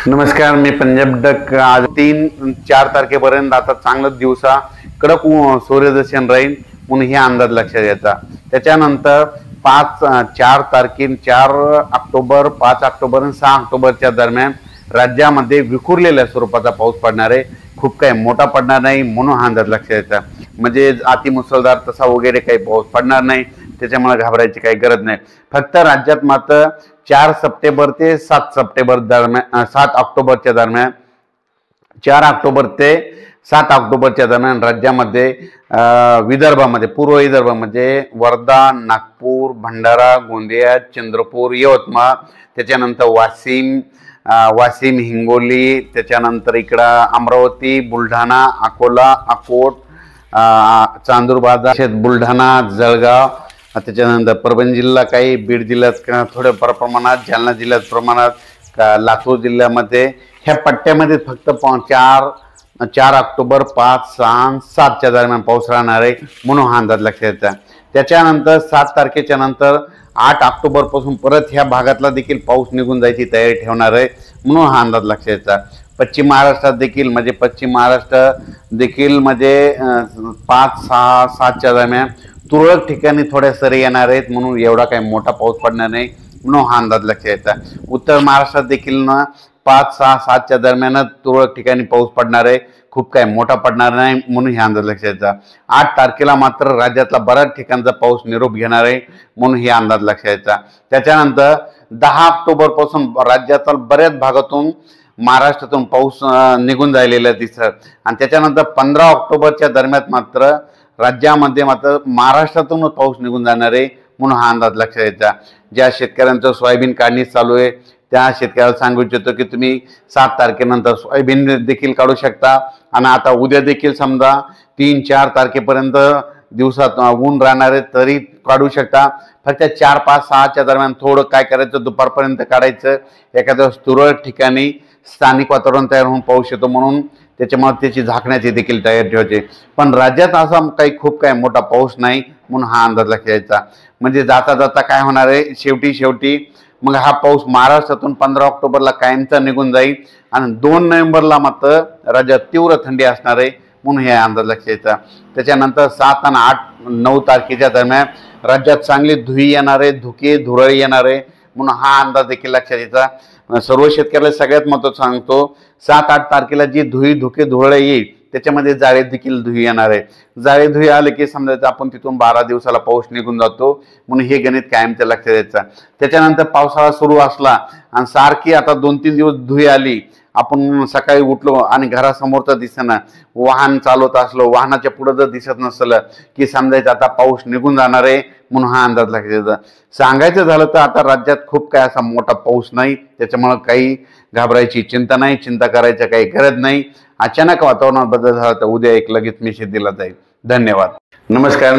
नमस्कार, मी पंजाब डक। आज 3-4 तारखेपर्यंत आता चांगलं दिवसा कडक सूर्यदर्शन राहील म्हणून हे अंदाज लक्षात घ्यायचा। त्याच्यानंतर 4 ऑक्टोबर, 5 ऑक्टोबर आणि 6 ऑक्टोबरच्या दरम्यान राज्यामध्ये विखुरलेल्या स्वरूपाचा पाऊस पडणार आहे। खूप काही मोठा पडणार नाही म्हणून हा अंदाज लक्षात घ्यायचा। म्हणजे अति मुसळधार तसा वगैरे काही पाऊस पडणार नाही, त्याच्यामुळे घाबरायची काही गरज नाही। फक्त राज्यात मात्र 4 सप्टेंबर ते 7 सप्टेंबर दरम्यान 7 ऑक्टोबरच्या दरम्यान 4 ऑक्टोबर ते 7 ऑक्टोबरच्या दरम्यान राज्यामध्ये विदर्भामध्ये, पूर्व विदर्भ म्हणजे वर्धा, नागपूर, भंडारा, गोंदिया, चंद्रपूर, यवतमाळ, त्याच्यानंतर वाशिम, हिंगोली, त्याच्यानंतर इकडं अमरावती, बुलढाणा, अकोला, अकोट, चांदूर, बुलढाणा, जळगाव, त्याच्यानंतर परभणी जिल्हा, काही बीड जिल्ह्यात थोड्या प्रमाणात, जालना जिल्ह्यात प्रमाणात, लातूर जिल्ह्यामध्ये, ह्या पट्ट्यामध्ये फक्त 4 ऑक्टोबर, 5, 6, 7च्या दरम्यान पाऊस राहणार आहे म्हणून हा अंदाज लक्षात घ्यायचा। त्याच्यानंतर 7 तारखेच्या नंतर 8 ऑक्टोबर पासून परत ह्या भागातला देखील पाऊस निघून जायची तयारी ठेवणार आहे म्हणून हा अंदाज लक्षात घ्यायचा। पश्चिम महाराष्ट्रात देखील म्हणजे 5, 6, 7च्या दरम्यान तुरळक ठिकाणी थोड्या सरी येणार आहेत म्हणून एवढा काही मोठा पाऊस पडणार नाही म्हणून हा अंदाज लक्षात घ्यायचा। उत्तर महाराष्ट्रात देखील 5, 6, 7च्या दरम्यान तुरळक ठिकाणी पाऊस पडणार आहे, खूप काही मोठा पडणार नाही म्हणून हे अंदाज लक्षात घ्यायचा। 8 तारखेला मात्र राज्यातला बऱ्याच ठिकाणचा पाऊस निरोप घेणार आहे म्हणून हे अंदाज लक्षात घ्यायचा। त्याच्यानंतर 10 ऑक्टोबर पासून राज्यातील बऱ्याच भागातून महाराष्ट्रातून पाऊस निघून जायलेला दिसत आणि त्याच्यानंतर 15 ऑक्टोबरच्या दरम्यान मात्र राज्यामध्ये मात्र महाराष्ट्रातून पाऊस निघून जाणार आहे म्हणून हा अंदाज लक्षात घ्यायचा। ज्या शेतकऱ्यांचं सोयाबीन काढणी चालू आहे त्या शेतकऱ्याला सांगू इच्छितो की तुम्ही 7 तारखेनंतर सोयाबीन देखील काढू शकता आणि आता उद्या देखील समजा 3-4 तारखेपर्यंत दिवसात ऊन राहणार आहे तरी काढू शकता। फक्त 4, 5, 6च्या दरम्यान थोडं काय करायचं, दुपारपर्यंत काढायचं। एखाद्या तुरळक ठिकाणी स्थानिक वातावरण तयार होऊन पाऊस येतो म्हणून त्याच्यामुळे त्याची झाकण्याची देखील तयारी ठेवायची। पण राज्यात असा खूप काही मोठा पाऊस नाही म्हणून हा अंदाज लक्षात घ्यायचा। म्हणजे जाता जाता काय होणार आहे, शेवटी मग हा पाऊस महाराष्ट्रातून 15 ऑक्टोबरला कायमचा निघून जाईल आणि 2 नोव्हेंबरला मात्र राज्यात तीव्र थंडी असणार आहे म्हणून हे अंदाज लक्षात घ्यायचा। त्याच्यानंतर 7 आणि 8, 9 तारखेच्या दरम्यान राज्यात चांगली धुळी येणार आहे, धुरळी येणार आहे म्हणून हा अंदाज देखील लक्षात घ्यायचा। सर्व शेतकऱ्याला सगळ्यात महत्त्वाचं सांगतो, 7-8 तारखेला जी धुळे येईल त्याच्यामध्ये जाळे देखील धुळी येणार आहे। जाळे धुळी आले की समजायचं आपण तिथून 12 दिवसाला पाऊस निघून जातो म्हणून हे गणित कायमचं लक्षात द्यायचं। त्याच्यानंतर पावसाळा सुरू असला आणि सारखी आता 2-3 दिवस धुळी आली, आपण सकाळी उठलो आणि घरासमोर तर दिसेना, वाहन चालवत असलो, वाहनाच्या पुढे जर दिसत नसलं की समजायचं आता पाऊस निघून जाणार आहे म्हणून हा अंदाज लक्षात द्यायचा। सांगायचं झालं तर आता राज्यात खूप काय असा मोठा पाऊस नाही, त्याच्यामुळे काही घाबरायची चिंता नाही, चिंता करायची काही गरज नाही। अचानक वातावरणात बदल झाला तर उद्या लगेच मेसेज दिला जाईल। धन्यवाद। नमस्कार।